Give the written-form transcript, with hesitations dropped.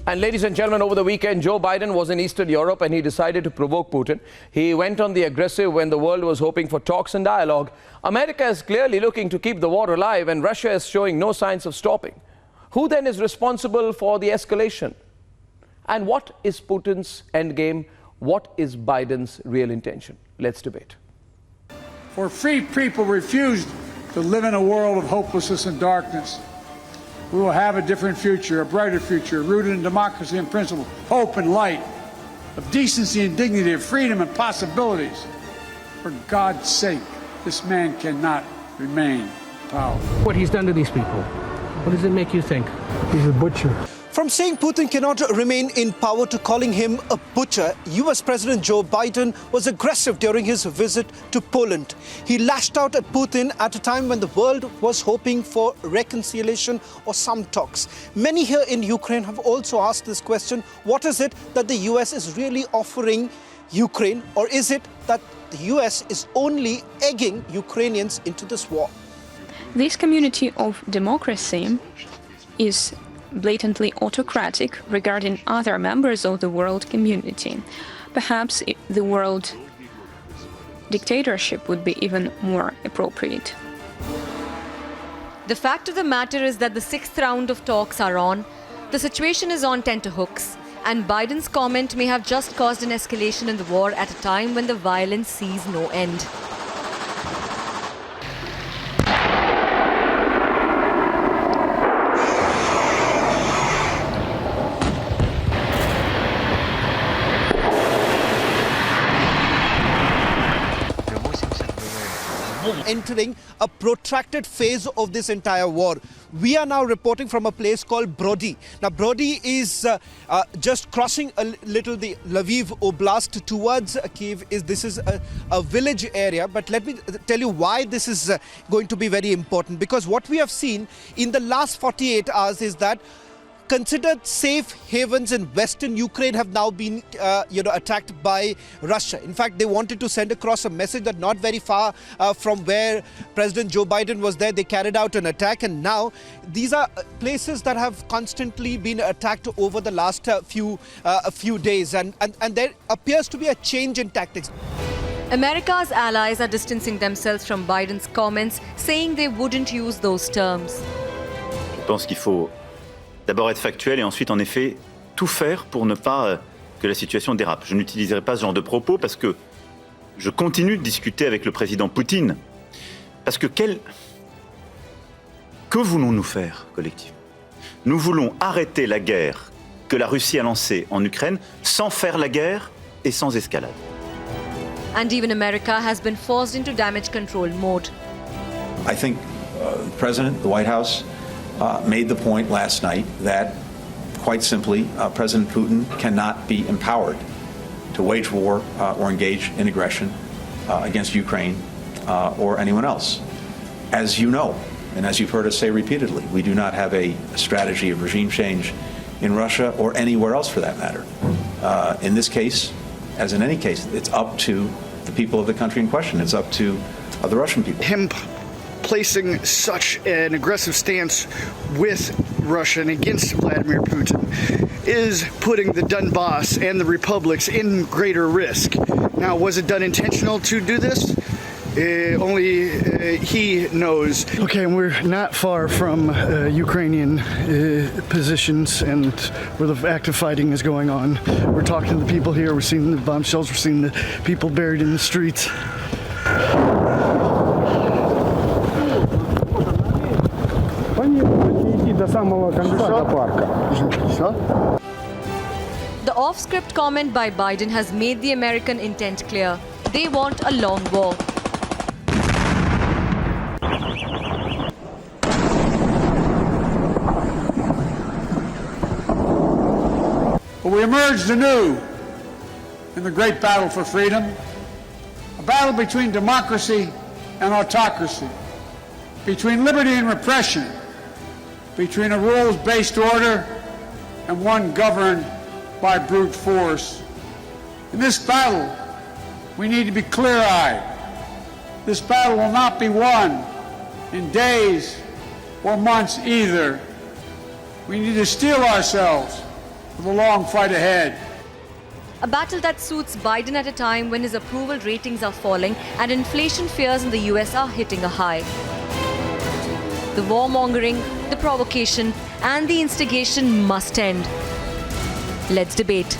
And ladies and gentlemen, over the weekend, Joe Biden was in Eastern Europe and he decided to provoke Putin. He went on the aggressive when the world was hoping for talks and dialogue. America is clearly looking to keep the war alive and Russia is showing no signs of stopping. Who then is responsible for the escalation? And what is Putin's endgame? What is Biden's real intention? Let's debate. For free people refused to live in a world of hopelessness and darkness. We will have a different future, a brighter future, rooted in democracy and principle, hope and light, of decency and dignity, of freedom and possibilities. For God's sake, this man cannot remain in power. What he's done to these people, what does it make you think? He's a butcher. From saying Putin cannot remain in power to calling him a butcher, US President Joe Biden was aggressive during his visit to Poland. He lashed out at Putin at a time when the world was hoping for reconciliation or some talks. Many here in Ukraine have also asked this question: what is it that the US is really offering Ukraine, or is it that the US is only egging Ukrainians into this war? This community of democracy is blatantly autocratic regarding other members of the world community. Perhaps the world dictatorship would be even more appropriate. The fact of the matter is that the 6th round of talks are on. The situation is on tenterhooks, and Biden's comment may have just caused an escalation in the war at a time when the violence sees no end. Entering a protracted phase of this entire war. We are now reporting from a place called Brody. Now, Brody is just crossing a little the Lviv Oblast towards Kiev. This is a village area, but let me tell you why this is going to be very important. Because what we have seen in the last 48 hours is that considered safe havens in western Ukraine have now been attacked by Russia. In fact, they wanted to send across a message that not very far from where President Joe Biden was there, they carried out an attack, and now these are places that have constantly been attacked over the last few days, and there appears to be a change in tactics. America's allies are distancing themselves from Biden's comments, saying they wouldn't use those terms. Je pense qu'il faut d'abord être factuel et ensuite, en effet, tout faire pour ne pas que la situation dérape. Je n'utiliserai pas ce genre de propos parce que je continue de discuter avec le président Poutine. Parce que que voulons-nous faire collectivement? Nous voulons arrêter la guerre que la Russie a lancée en Ukraine sans faire la guerre et sans escalade. And even America has been forced into damage control mode. I think the President, the White House, made the point last night that, quite simply, President Putin cannot be empowered to wage war or engage in aggression against Ukraine or anyone else. As you know, and as you've heard us say repeatedly, we do not have a strategy of regime change in Russia or anywhere else for that matter. In this case, as in any case, it's up to the people of the country in question. It's up to the Russian people. Him placing such an aggressive stance with Russia and against Vladimir Putin is putting the Donbass and the republics in greater risk. Now, was it done intentional to do this? Only he knows. Okay, we're not far from Ukrainian positions and where the active fighting is going on. We're talking to the people here. We're seeing the bomb shells. We're seeing the people buried in the streets. The off-script comment by Biden has made the American intent clear. They want a long war. But we emerged anew in the great battle for freedom, a battle between democracy and autocracy, between liberty and repression, between a rules-based order and one governed by brute force. In this battle, we need to be clear-eyed. This battle will not be won in days or months either. We need to steel ourselves for the long fight ahead. A battle that suits Biden at a time when his approval ratings are falling and inflation fears in the US are hitting a high. The warmongering, the provocation, and the instigation must end. Let's debate.